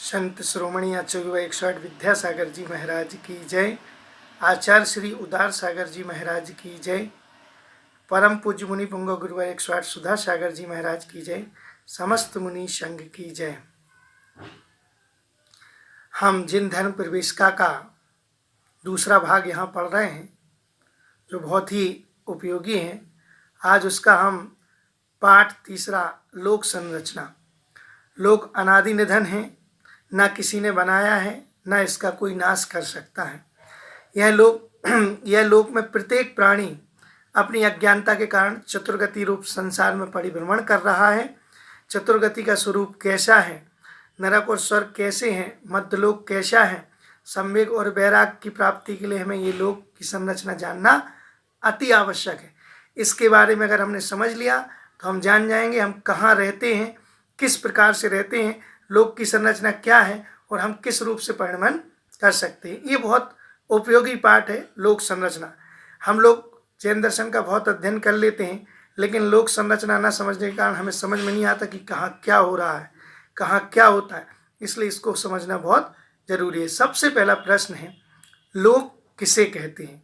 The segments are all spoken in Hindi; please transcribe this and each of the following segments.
संत श्रोमणी आचार्य 108 विद्यासागर जी महाराज की जय। आचार्य श्री उदार सागर जी महाराज की जय। परम पूज्य मुनि पुंग गुरुवर 108 सुधा सागर जी महाराज की जय। समस्त मुनि संघ की जय। हम जिन धर्म प्रवेशिका का दूसरा भाग यहाँ पढ़ रहे हैं जो बहुत ही उपयोगी है, आज उसका हम पाठ तीसरा, लोक संरचना। लोक अनादि निधन है, न किसी ने बनाया है, न इसका कोई नाश कर सकता है। यह लोक में प्रत्येक प्राणी अपनी अज्ञानता के कारण चतुर्गति रूप संसार में परिभ्रमण कर रहा है। चतुर्गति का स्वरूप कैसा है, नरक और स्वर्ग कैसे हैं, मध्यलोक कैसा है, संवेग और वैराग की प्राप्ति के लिए हमें ये लोक की संरचना जानना अति आवश्यक है। इसके बारे में अगर हमने समझ लिया तो हम जान जाएंगे हम कहाँ रहते हैं, किस प्रकार से रहते हैं, लोक की संरचना क्या है और हम किस रूप से परिणमन कर सकते हैं। ये बहुत उपयोगी पाठ है लोक संरचना। हम लोग जैन दर्शन का बहुत अध्ययन कर लेते हैं, लेकिन लोक संरचना न समझने के कारण हमें समझ में नहीं आता कि कहाँ क्या हो रहा है, कहाँ क्या होता है। इसलिए इसको समझना बहुत जरूरी है। सबसे पहला प्रश्न है, लोक किसे कहते हैं।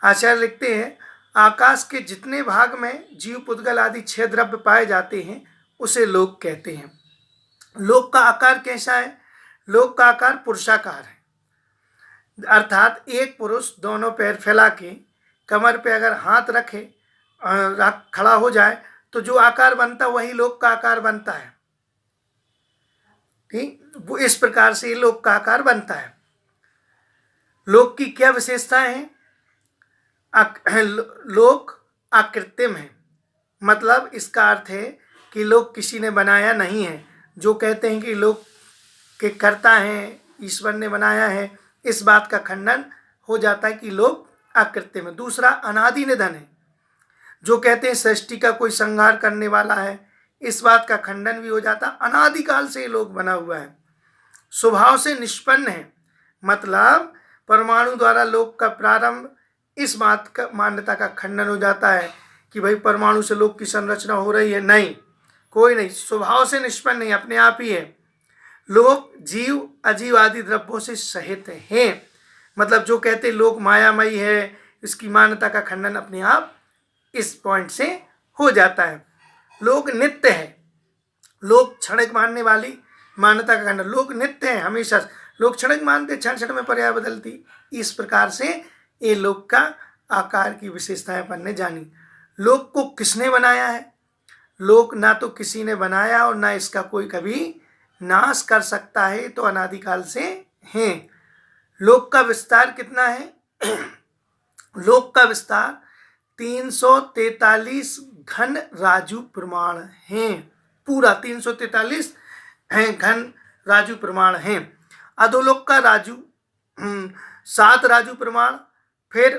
आचार्य लिखते हैं, आकाश के जितने भाग में जीव पुद्गल आदि 6 द्रव्य पाए जाते हैं उसे लोक कहते हैं। लोक का आकार कैसा है? लोक का आकार पुरुषाकार है, अर्थात एक पुरुष दोनों पैर फैला के कमर पे अगर हाथ रखे खड़ा हो जाए तो जो आकार बनता वही लोक का आकार बनता है। ठीक, वो इस प्रकार से लोक का आकार बनता है। लोक की क्या विशेषताएं हैं? लोक अकृत्रिम है, मतलब इसका अर्थ है कि लोक किसी ने बनाया नहीं है। जो कहते हैं कि लोक के कर्ता हैं, ईश्वर ने बनाया है, इस बात का खंडन हो जाता है कि लोक अकृत्रिम है। दूसरा, अनादि निधन है। जो कहते हैं सृष्टि का कोई संहार करने वाला है, इस बात का खंडन भी हो जाता। अनादिकाल से ये लोक बना हुआ है। स्वभाव से निष्पन्न है, मतलब परमाणु द्वारा लोक का प्रारंभ, इस बात का मान्यता का खंडन हो जाता है कि भाई परमाणु से लोक की संरचना हो रही है। नहीं, कोई नहीं, स्वभाव से निष्पन्न नहीं, अपने आप ही है। लोक जीव अजीव आदि द्रव्यों से सहित है, मतलब जो कहते लोक मायामयी है, इसकी मान्यता का खंडन अपने आप इस पॉइंट से हो जाता है। लोक नित्य है, लोक क्षणिक मानने वाली मान्यता का खंडन। लोक नित्य है, हमेशा। लोग क्षणिक मानते, क्षण क्षण में पर्याय बदलती। इस प्रकार से ये लोक का आकार की विशेषताएं अपन ने जानी। लोक को किसने बनाया है? लोक ना तो किसी ने बनाया और ना इसका कोई कभी नाश कर सकता है, तो अनादिकाल से है। लोक का विस्तार कितना है? लोक का विस्तार 343 घन राजू प्रमाण है। पूरा 343 घन राजू प्रमाण है। अधोलोक का राजू 7 राजू प्रमाण। फिर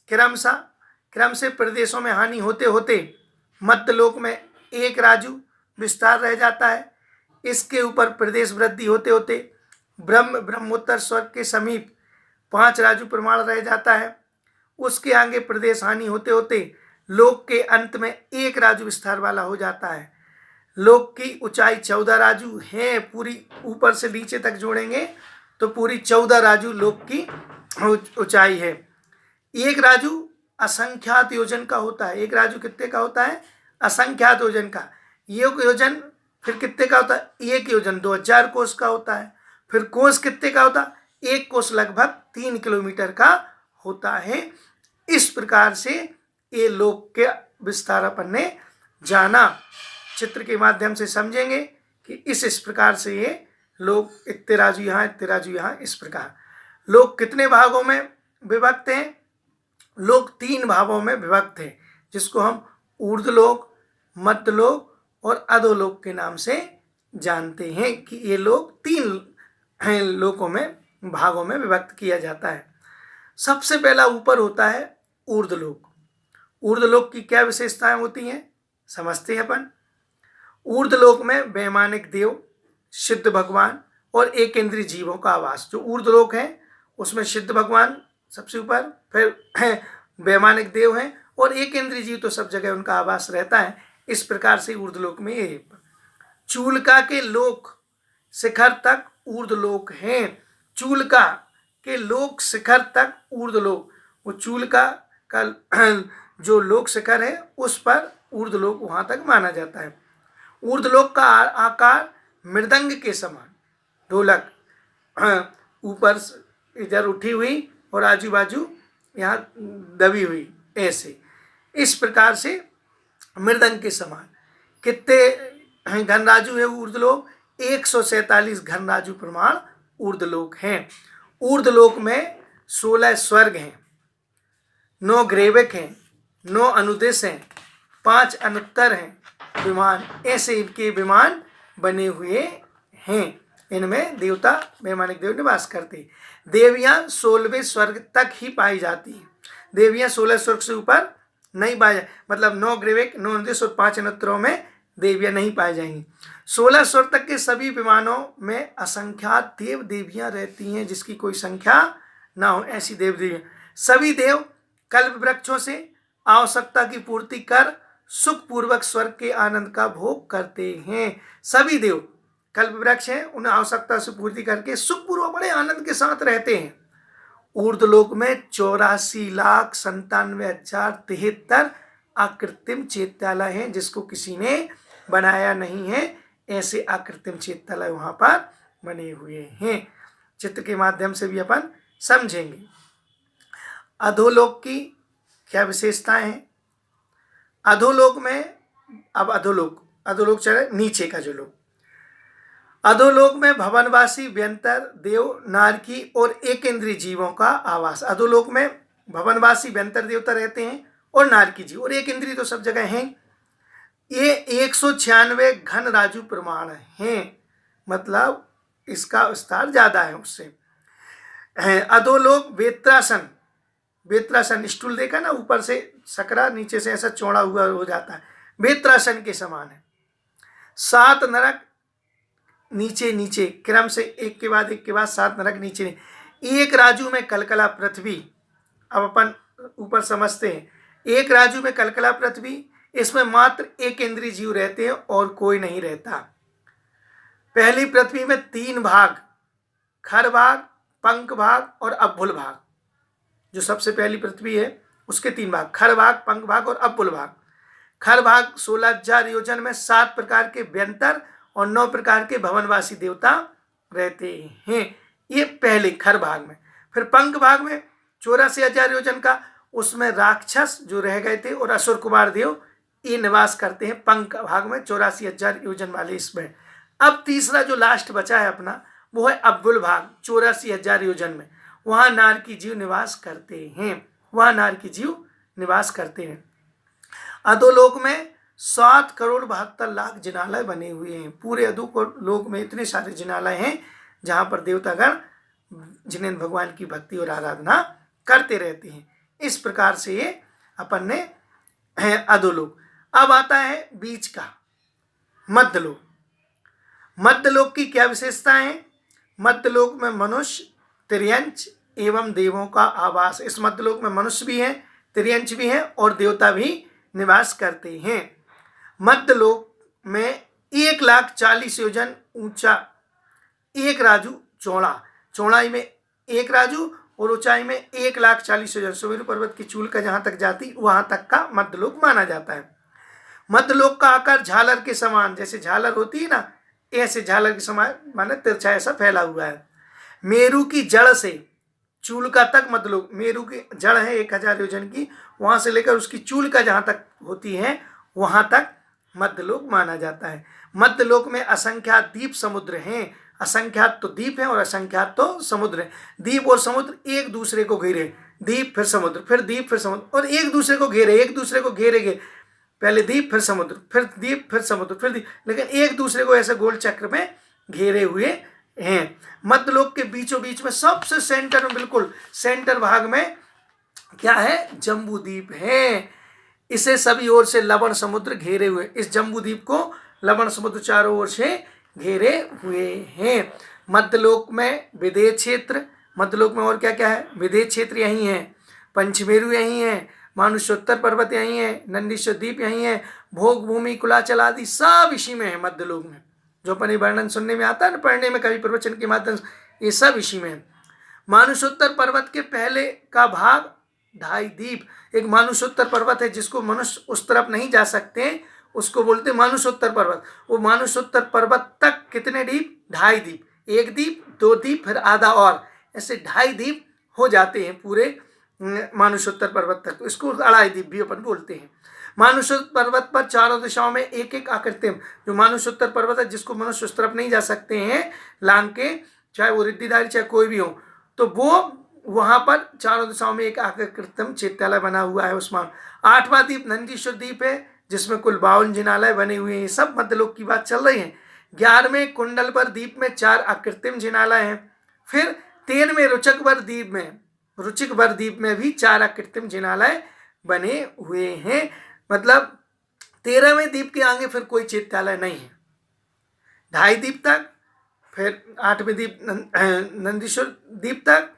क्रम से प्रदेशों में हानि होते होते मध्यलोक में 1 राजू विस्तार रह जाता है। इसके ऊपर प्रदेश वृद्धि होते होते ब्रह्मोत्तर स्वर्ग के समीप 5 राजू प्रमाण रह जाता है। उसके आगे प्रदेश हानि होते होते लोक के अंत में 1 राजू विस्तार वाला हो जाता है। लोक की ऊंचाई 14 राजू है। पूरी ऊपर से नीचे तक जोड़ेंगे तो पूरी 14 राजू लोक की ऊंचाई है। 1 राजू असंख्यात योजन का होता है। 1 राजू कितने का होता है? असंख्यात योजन का। ये योजन फिर कितने का होता है? 1 योजन 2000 कोस का होता है। फिर कोस कितने का होता है? 1 कोस लगभग 3 किलोमीटर का होता है। इस प्रकार से ये लोक के विस्तार अपन ने जाना। चित्र के माध्यम से समझेंगे कि इस प्रकार से ये लोक, इतने राजू यहाँ, इतने राजू यहाँ, इस प्रकार। लोक कितने भागों में विभक्त हैं? लोक 3 भागों में विभक्त है, जिसको हम ऊर्ध्वलोक, मध्यलोक और अधोलोक के नाम से जानते हैं कि ये लोक 3 लोकों में, भागों में विभक्त किया जाता है। सबसे पहला ऊपर होता है ऊर्ध्वलोक। ऊर्ध्वलोक की क्या विशेषताएं होती हैं समझते हैं अपन। ऊर्ध्वलोक में वैमानिक देव, सिद्ध भगवान और एक इंद्रिय जीवों का आवास। जो ऊर्ध्वलोक है उसमें सिद्ध भगवान सबसे ऊपर, फिर वैमानिक देव हैं और एक इंद्रिय जीव तो सब जगह उनका आवास रहता है। इस प्रकार से ऊर्ध्वलोक में ये चूलिका के लोक शिखर तक ऊर्ध्वलोक हैं। चूलिका के लोक शिखर तक ऊर्ध्वलोक, वो चूलिका का जो लोक शिखर है उस पर ऊर्ध्वलोक वहां तक माना जाता है। ऊर्ध्वलोक का आकार मृदंग के समान, ढोलक ऊपर इधर उठी हुई और आजू बाजू यहाँ दबी हुई, ऐसे इस प्रकार से मृदंग के समान। कितने घनराजु है ऊर्ध्वलोक? 147 घनराजु प्रमाण ऊर्ध्वलोक हैं। ऊर्ध्वलोक में 16 स्वर्ग हैं, 9 ग्रेविक हैं, 9 अनुदेश हैं, 5 अनुत्तर हैं विमान, ऐसे इनके विमान बने हुए हैं। इनमें देवता वैमानिक देव निवास करते। देवियां 16वें स्वर्ग तक ही पाई जाती हैं। देवियां 16 स्वर्ग से ऊपर नहीं पाई जाए, मतलब 9 ग्रेविक, 9 अनुदेश और 5 अनुत्तरों में देवियां नहीं पाई जाएंगी। 16 स्वर्ग तक के सभी विमानों में असंख्यात देव देवियां रहती हैं, जिसकी कोई संख्या ना हो, ऐसी देव देवियां। सभी देव कल्प वृक्षों से आवश्यकता की पूर्ति कर सुखपूर्वक स्वर्ग के आनंद का भोग करते हैं। सभी देव कल्प वृक्ष हैं, उन्हें आवश्यकता से पूर्ति करके सुखपूर्वक बड़े आनंद के साथ रहते हैं। ऊर्ध्वलोक में 84,97,073 अकृत्रिम चैत्यालय हैं, जिसको किसी ने बनाया नहीं है। ऐसे अकृत्रिम चैत्यालय वहां पर बने हुए हैं। चित्र के माध्यम से भी अपन समझेंगे। अधोलोक की क्या विशेषताएं हैं? अधोलोक में, अब अधोलोक चले नीचे का जो लोक। अधोलोक में भवनवासी व्यंतर देव, नारकी और एक इंद्रिय जीवों का आवास। अधोलोक में भवनवासी व्यंतर देवता रहते हैं और नारकी जीव, और एक इंद्रिय तो सब जगह हैं। ये 196 घन राजु प्रमाण हैं, मतलब इसका विस्तार ज्यादा है उससे। अधोलोक वेत्रासन, वेत्रासन स्टूल देखा ना, ऊपर से सकरा नीचे से ऐसा चौड़ा हुआ हो जाता है, वेत्रासन के समान है। 7 नरक नीचे नीचे क्रम से एक के बाद 7 नरक नीचे। एक राजू में कलकला पृथ्वी, अब अपन ऊपर समझते हैं। एक राजू में कलकला पृथ्वी, इसमें मात्र एक इंद्रिय जीव रहते हैं और कोई नहीं रहता। पहली पृथ्वी में 3 भाग, खर भाग, पंख भाग और अब्बुल भाग। जो सबसे पहली पृथ्वी है उसके 3 भाग, खर भाग, पंख भाग और अब्बुल भाग। खर भाग 16,000 योजन में 7 प्रकार के व्यंतर और 9 प्रकार के भवनवासी देवता रहते हैं, ये पहले खर भाग में। फिर पंख भाग में 84,000 योजन का, उसमें राक्षस जो रह गए थे और असुर कुमार देव ये निवास करते हैं पंख भाग में, 84,000 योजन वाले इसमें। अब तीसरा जो लास्ट बचा है अपना, वो है अब्बुल भाग, 84,000 योजन में। वहाँ नारकी जीव निवास करते हैं, वहाँ नारकी जीव निवास करते हैं। अधोलोक में 7,72,00,000 जिनालय बने हुए हैं। पूरे अधोलोक में इतने सारे जिनालय हैं जहाँ पर देवतागण जिनेंद्र भगवान की भक्ति और आराधना करते रहते हैं। इस प्रकार से ये अपन ने है अधोलोक। अब आता है बीच का मध्यलोक। मध्यलोक की क्या विशेषताएं हैं? मध्यलोक में मनुष्य, तिर्यंच एवं देवों का आवास। इस मध्यलोक में मनुष्य भी हैं, तिर्यंच भी हैं और देवता भी निवास करते हैं। मध्यलोक में 1,40,000 योजन ऊंचा एक राजू चौड़ा, चौड़ाई में 1 राजू और ऊंचाई में 1,40,000 योजन, सुमेरु पर्वत की चूल का जहाँ तक जाती वहाँ तक का मध्यलोक माना जाता है। मध्यलोक का आकार झालर के समान, जैसे झालर होती है ना, ऐसे झालर के समान माने तिरछा ऐसा फैला हुआ है। मेरू की जड़ से चूलिका तक मध्यलोक, मेरू की जड़ है 1,000 योजन की, वहाँ से लेकर उसकी चूलिका जहाँ तक होती है वहाँ तक मध्यलोक माना जाता है। मध्यलोक में असंख्यात द्वीप समुद्र हैं। असंख्यात तो द्वीप है और असंख्यात तो समुद्र है। द्वीप और समुद्र एक दूसरे को घेरे, द्वीप फिर समुद्र, फिर द्वीप फिर समुद्र, और एक दूसरे को घेरे, एक दूसरे को घेरेंगे। पहले द्वीप फिर समुद्र, फिर द्वीप फिर समुद्र, फिर द्वीप, लेकिन एक दूसरे को ऐसे गोल चक्र में घेरे हुए हैं। मध्यलोक के बीचों बीच में सबसे सेंटर में, बिल्कुल सेंटर भाग में क्या है? जम्बू द्वीप है। इसे सभी ओर से लवण समुद्र घेरे हुए, इस जम्बू द्वीप को लवण समुद्र चारों ओर से घेरे हुए हैं। मध्यलोक में विदेह क्षेत्र, मध्यलोक में और क्या क्या है? विदेह क्षेत्र यही है, पंचमेरु यही है, मानुष्योत्तर पर्वत यही है, नंदीश्वर द्वीप यही है, भोग भूमि कुलाचल आदि सब इसी में है मध्यलोक में। जो अपने वर्णन सुनने में आता है ना, पढ़ने में कभी प्रवचन के माध्यम से, ये सब इसी में है। मानुषोत्तर पर्वत के पहले का भाग 2.5 दीप। एक मानुषोत्तर पर्वत है जिसको मनुष्य उस तरफ नहीं जा सकते, उसको बोलते हैं मानुषोत्तर पर्वत। वो मानुषोत्तर पर्वत तक कितने दीप? 2.5 दीप। 1 दीप, 2 दीप, फिर आधा और, ऐसे 2.5 दीप हो जाते हैं पूरे मानुषोत्तर पर्वत तक। तो इसको 2.5 दीप भी अपन बोलते हैं। मानुषोत्तर पर्वत पर चारों दिशाओं में एक एक आकृतिम, जो मानुषोत्तर पर्वत है जिसको मनुष्य उस तरफ नहीं जा सकते हैं लांग के, चाहे वो रिद्धिधारी चाहे कोई भी हो, तो वो वहां पर चारों दिशाओं में एक आकृतिम चैत्यालय बना हुआ है उसमें। 8वां दीप नंदीश्वर दीप है जिसमें कुल 52 जिनालय बने हुए हैं। ये सब मध्यलोक की बात चल रही है। 11वें कुंडलबर द्वीप में 4 आकृतिम जिनालय हैं। फिर 13वें रुचिकबर द्वीप में भी 4 आकृतिम जिनालय बने हुए हैं। मतलब 13वें द्वीप के आगे फिर कोई चैत्यालय नहीं है। 2.5 द्वीप तक, फिर 8वें द्वीप नंदीश्वर द्वीप तक,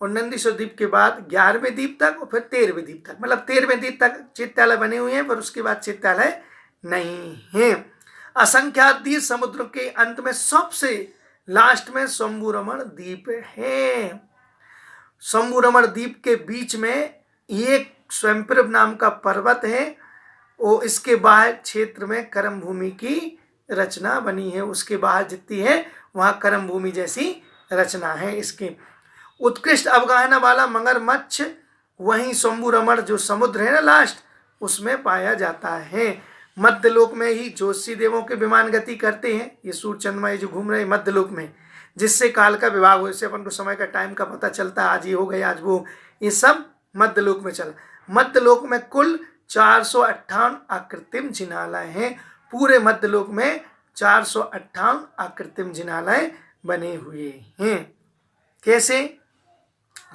और नंदीश्वर द्वीप के बाद 11वें द्वीप तक, और फिर 13वें द्वीप तक। मतलब 13वें द्वीप तक चैत्यालय बने हुए हैं, पर उसके बाद चैत्यालय नहीं है। असंख्यात द्वीप समुद्र के अंत में सबसे लास्ट में शंभुरमण द्वीप है। शंभुरमण द्वीप के बीच में एक स्वयंप्रभ नाम का पर्वत है। वो इसके बाहर क्षेत्र में कर्म भूमि की रचना बनी है। उसके बाहर जितनी है वहाँ कर्म भूमि जैसी रचना है इसके। उत्कृष्ट अवगाहना वाला मगरमच्छ वहीं शंभुरमण जो समुद्र है ना लास्ट, उसमें पाया जाता है। मध्यलोक में ही ज्योतिषी देवों के विमान गति करते हैं। ये सूर्य चंद्रमा जो घूम रहे हैं मध्यलोक में, जिससे काल का विभाग हो, इससे अपन को समय का टाइम का पता चलता है, आज ये हो गया आज वो, ये सब मध्यलोक में चला। मध्यलोक में कुल 458 आकृतिम जिनालय हैं। पूरे मध्यलोक में 458 आकृतिम जिनालय बने हुए हैं। कैसे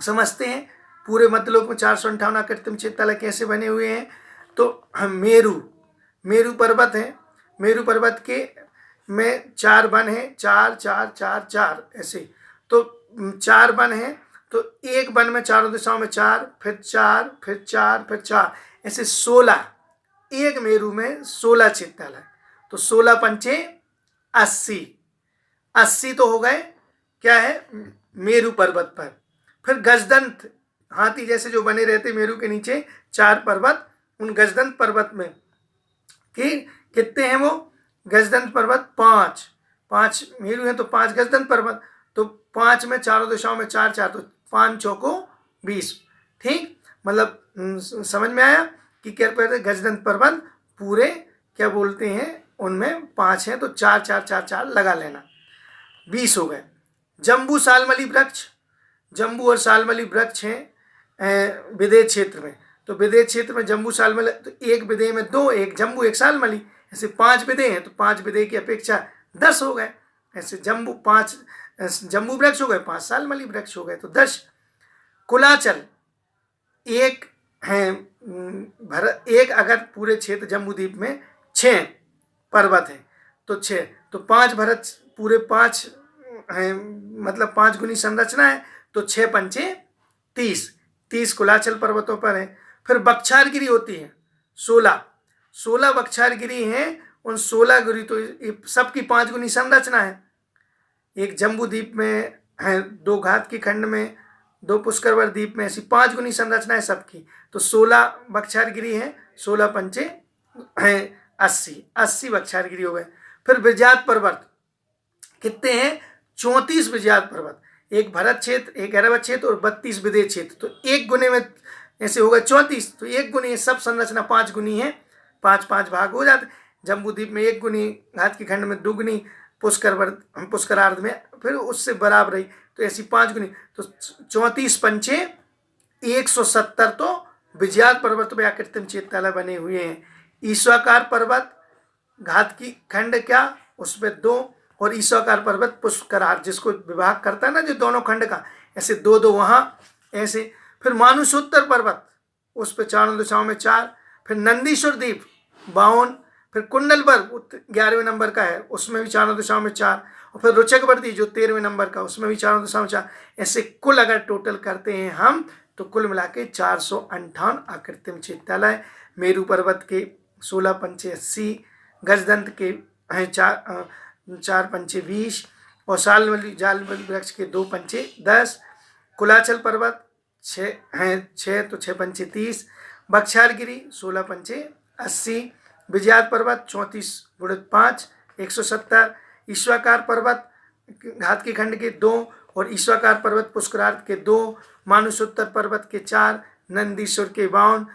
समझते हैं पूरे मध्यलोक में 458 आकृतिम चैत्यालय कैसे बने हुए हैं? तो मेरू पर्वत है। मेरू पर्वत के में 4 वन है, 4 4 4 4 ऐसे। तो 4 वन है, तो एक वन में चारों दिशाओं में 4, फिर 4, फिर 4, फिर 4, ऐसे 16। एक मेरू में 16 चैत्यालय। तो 16 पंचे 80। 80 तो हो गए क्या है मेरू पर्वत पर। फिर गजदंत हाथी जैसे जो बने रहते मेरू के नीचे 4 पर्वत, उन गजदंत पर्वत में कि कितने हैं वो गजदंत पर्वत? 5 मेरू हैं तो 5 गजदंत पर्वत। तो 5 में चारों दिशाओं में 4 4, तो 5 चौको 20। ठीक, मतलब समझ में आया कि क्या कहते हैं गजदंत पर्वत पूरे क्या बोलते हैं, उनमें 5 हैं तो 4 4 4 4 लगा लेना, 20 हो गए। जम्बू सालमली वृक्ष, जम्बू और सालमली वृक्ष हैं विदेह क्षेत्र में। तो विदेह क्षेत्र में जम्बू सालमली, तो एक विदेह में 2, एक जम्बू एक सालमली, ऐसे 5 विदेह हैं। तो 5 विदेह की अपेक्षा 10 हो गए। ऐसे 5 जम्बू वृक्ष हो गए, 5 सालमली वृक्ष हो गए, तो 10। कुलाचल एक है एक अगर पूरे क्षेत्र जम्बू द्वीप में 6 पर्वत हैं तो 6, तो 5 भरत पूरे 5 हैं, मतलब 5 गुनी संरचना है, तो 6 पंचे 30 कुलाचल पर्वतों पर है। फिर बख्छारगिरी होती है 16 बख्छारगिरी हैं। उन 16 गिरी तो सबकी 5 गुनी संरचना है। एक जम्बू द्वीप में है, 2 घात की खंड में, 2 पुष्करवर द्वीप में, ऐसी 5 गुनी संरचना है सबकी। तो 16 बख्छारगिरी हैं, 16 पंचे हैं 80 बख्छारगिरी हो गए। फिर विजयात पर्वत कितने हैं? 34 विजयात पर्वत, एक भरत क्षेत्र, एक ऐरावत क्षेत्र और 32 विदेह क्षेत्र। तो एक गुने में ऐसे हो गए 34। तो एक गुनी सब संरचना 5 गुनी है, 5 भाग हो जाते। जम्बू द्वीप में 1 गुनी, घात की खंड में 2 गुनी, पुष्करार्ध में फिर उससे बराबर रही, तो ऐसी 5 गुनी। तो 34 पंचे 170 तो विजयात पर्वत में आकृतिम चैत्यालय बने हुए हैं। ईश्वाकार पर्वत घात की खंड क्या उसमें 2, और ईश्वाकार पर्वत पुष्करार्ध जिसको विभाग करता है ना जो दोनों खंड का, ऐसे 2 वहाँ ऐसे। फिर मानुषोत्तर पर्वत उस पर चारों दिशाओं में 4। फिर नंदीश्वर द्वीप 52। फिर कुंडलबर 11वें नंबर का है, उसमें भी चारों दिशाओं में 4। और फिर रुचकबर द्वीप जो 13वें नंबर का, उसमें भी चारों दिशाओं में 4। ऐसे कुल अगर टोटल करते हैं हम तो कुल मिला के 458 आकृतिम चैत्यालय। मेरू पर्वत के 16 पंचे 80, गजदंत के हैं 4 पंचे 20, और जालवली वृक्ष के 2 पंचे 10, कुलाचल पर्वत 6 हैं 6 तो 6 पंचे 30, बख्तियारगिरी 16 पंचे 80, विजयात पर्वत 34 गुणित 5 170, ईश्वाकार पर्वत घात के खंड के 2 और ईश्वाकार पर्वत पुष्करार्थ के 2, मानुषोत्तर पर्वत के 4, नंदीश्वर के 52,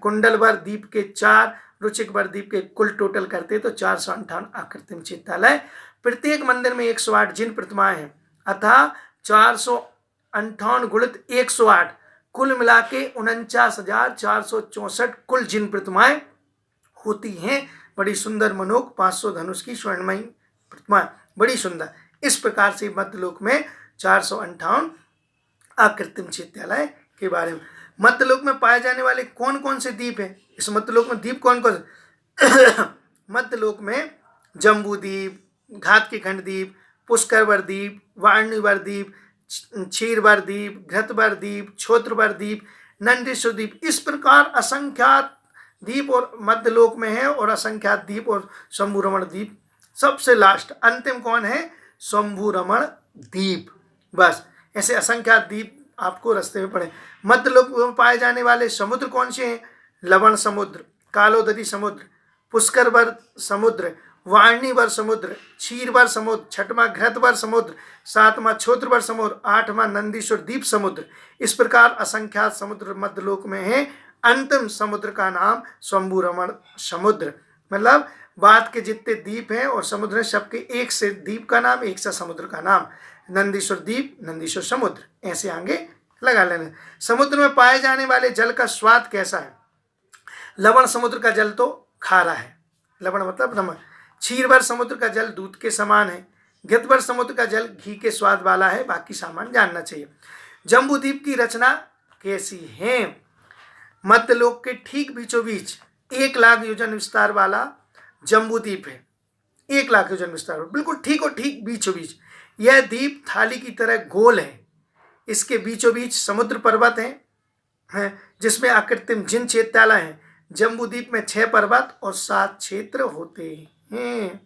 कुंडलवर द्वीप के 4, रुचिकवर द्वीप के कुल टोटल करते तो 458 आकृतिम चित्रालय। प्रत्येक मंदिर में 108 जिन प्रतिमाएं हैं, अतः 458 गुणित 108, कुल मिला के 49,464 कुल जिन प्रतिमाएं होती हैं। बड़ी सुंदर मनोक 500 धनुष की स्वर्णमयी प्रतिमा, बड़ी सुंदर। इस प्रकार से मध्यलोक में 458 आकृतिम चित्रालय के बारे में। मध्यलोक में पाए जाने वाले कौन कौन से द्वीप हैं? इस मध्यलोक में द्वीप कौन कौन से? मध्यलोक में जम्बू द्वीप, घात के खंड द्वीप, पुष्करवर द्वीप, वाणीवर द्वीप, क्षीरवर द्वीप, घृतवर द्वीप, छोत्रवर द्वीप, नंदीश्वर द्वीप, इस प्रकार असंख्यात द्वीप और मध्यलोक में है, और असंख्यात द्वीप और शंभु रमण द्वीप सबसे लास्ट अंतिम कौन है? शंभु रमण द्वीप। बस ऐसे असंख्यात द्वीप आपको रास्ते में पड़े। मध्यलोक में पाए जाने वाले समुद्र कौन से हैं? लवण समुद्र, कालोदरी समुद्र, पुष्करवर समुद्र, वाणीवर समुद्र, क्षीरवर समुद्र, 6वां घृतवर समुद्र, 7वां छोत्रवर समुद्र, 8वां नंदीश्वर द्वीप समुद्र। इस प्रकार असंख्यात समुद्र मध्यलोक में है। अंतिम समुद्र का नाम शंभु रमण समुद्र, मतलब बात के जितने द्वीप हैं और समुद्र हैं, सबके एक से द्वीप का नाम, एक से समुद्र का नाम, नंदीश्वर द्वीप, नंदीश्वर समुद्र, ऐसे आगे लगा लेना। समुद्र में पाए जाने वाले जल का स्वाद कैसा है? लवण समुद्र का जल तो खारा है, लवण मतलब नमक। क्षीरवर समुद्र का जल दूध के समान है। घृतवर समुद्र का जल घी के स्वाद वाला है। बाकी सामान जानना चाहिए। जम्बू द्वीप की रचना कैसी है? मध्यलोक के ठीक बीचों बीच 1 लाख योजन विस्तार वाला जम्बू द्वीप है। 1 लाख योजन विस्तार, बिल्कुल ठीक और ठीक बीचों बीच। यह द्वीप थाली की तरह गोल है। इसके बीचों बीच समुद्र पर्वत हैं जिसमें आकृतिम जिन क्षेत्रालय हैं। जम्बू द्वीप में 6 पर्वत और 7 क्षेत्र होते हैं।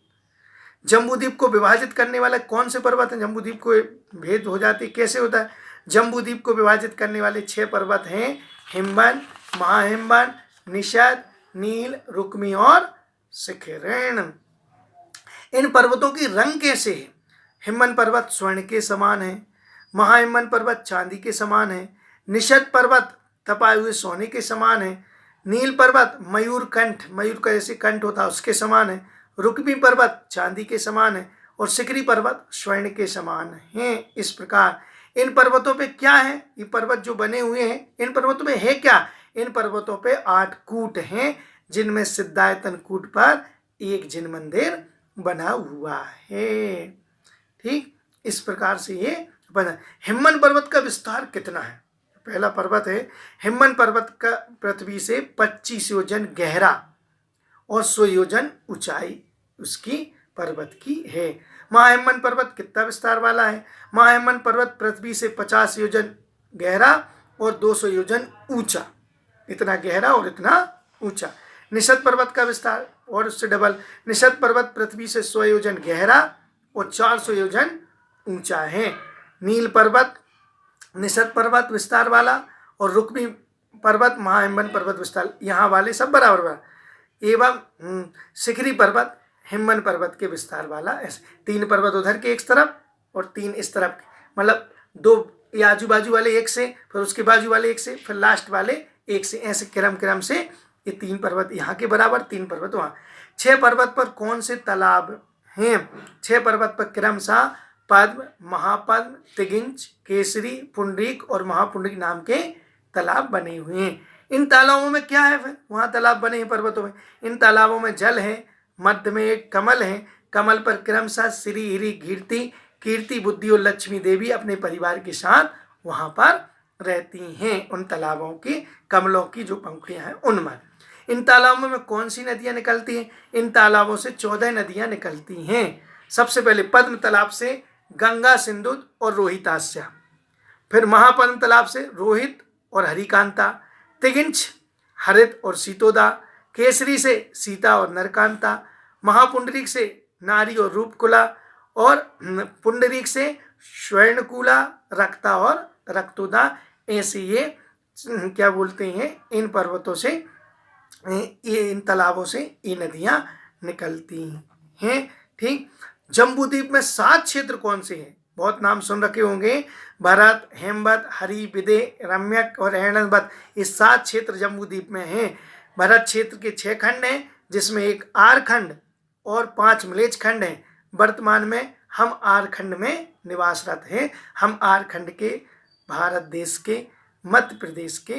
जम्बू द्वीप को विभाजित करने वाले कौन से पर्वत हैं? जम्बू द्वीप को भेद हो जाती कैसे होता है? जम्बू द्वीप को विभाजित करने वाले 6 पर्वत हैं: हिमवन, महाहिमवन, निषद, नील, रुक्मी और शिखिरण। इन पर्वतों की रंग कैसे है? हिमवन पर्वत स्वर्ण के समान है, महाहिमवन पर्वत चांदी के समान है, निषद पर्वत तपाए हुए सोने के समान है, नील पर्वत मयूर कंठ, मयूर का जैसे कंठ होता है उसके समान है, रुक्मी पर्वत चांदी के समान है, और शिखरी पर्वत स्वर्ण के समान हैं। इस प्रकार इन पर्वतों पे क्या है? ये पर्वत जो बने हुए हैं, इन पर्वतों पे है क्या? इन पर्वतों पे 8 कूट हैं, जिनमें सिद्धायतन कूट पर एक जिन मंदिर बना हुआ है। ठीक, इस प्रकार से ये बना। हिमवन पर्वत का विस्तार कितना है? पहला पर्वत है हिमवन पर्वत का, पृथ्वी से 25 योजन गहरा और 100 योजन ऊंचाई उसकी पर्वत की है। महाहिमवन पर्वत कितना विस्तार वाला है? महाहिमवन पर्वत पृथ्वी से 50 योजन गहरा और 200 योजन ऊंचा, इतना गहरा और इतना ऊंचा। निषद पर्वत का विस्तार और उससे डबल। निषद पर्वत पृथ्वी से 100 योजन गहरा और 400 योजन ऊंचा है। नील पर्वत निषद पर्वत विस्तार वाला और रुक्मी पर्वत महाहिमवन पर्वत विस्तार, यहाँ वाले सब बराबर बराबर। एवं शिखरी पर्वत हिमवन पर्वत के विस्तार वाला। ऐसे 3 पर्वत उधर के एक तरफ और 3 इस तरफ, मतलब 2 ये आजू बाजू वाले एक से, फिर उसके बाजू वाले एक से, फिर लास्ट वाले एक से, ऐसे क्रम क्रम से ये 3 पर्वत यहाँ के बराबर, 3 पर्वत वहाँ। 6 पर्वत पर कौन से तालाब हैं? 6 पर्वत पर क्रमशः पद्म, महापद्म, तिगिंच, केसरी, पुंडरीक और महापुंडरीक नाम के तालाब बने हुए हैं। इन तालाबों में क्या है? फिर वहाँ तालाब बने हैं पर्वतों में। इन तालाबों में जल है, मध्य में एक कमल है, कमल पर क्रमशः श्री हिरी कीर्ति, कीर्ति बुद्धि और लक्ष्मी देवी अपने परिवार के साथ वहाँ पर रहती हैं। उन तालाबों की कमलों की जो पंखुड़ियाँ हैं उनमें। इन तालाबों में कौन सी नदियाँ निकलती हैं? इन तालाबों से 14 नदियाँ निकलती हैं। सबसे पहले पद्म तालाब से गंगा, सिंधु और रोहितास्या, फिर महापद्म तालाब से रोहित और हरिकांता, तिगिंच हरित और सीतोदा, केसरी से सीता और नरकांता, महापुंडरीक से नारी और रूपकुला, और पुंडरीक से स्वर्णकुला, रक्ता और रक्तुदा। ऐसे ये क्या बोलते हैं, इन पर्वतों से, ये इन तालाबों से ये नदियां निकलती हैं। ठीक। जम्बूद्वीप में 7 क्षेत्र कौन से हैं? बहुत नाम सुन रखे होंगे, भरत, हेमवत, हरि, विदे, रम्यक और एणवत। ये 7 क्षेत्र जम्बूद्वीप में हैं। भरत क्षेत्र के 6 खंड हैं, जिसमें एक आर खंड और 5 मलेच खंड हैं। वर्तमान में हम आर खंड में निवासरत हैं। हम आर खंड के भारत देश के मध्य प्रदेश के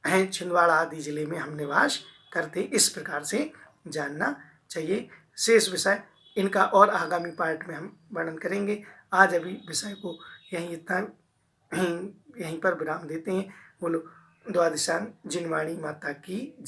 हैं, छिंदवाड़ा आदि जिले में हम निवास करते। इस प्रकार से जानना चाहिए। शेष विषय इनका और आगामी पार्ट में हम वर्णन करेंगे। आज अभी विषय को यहीं पर विराम देते हैं। बोलो द्वादशान जिनवाणी माता की जय।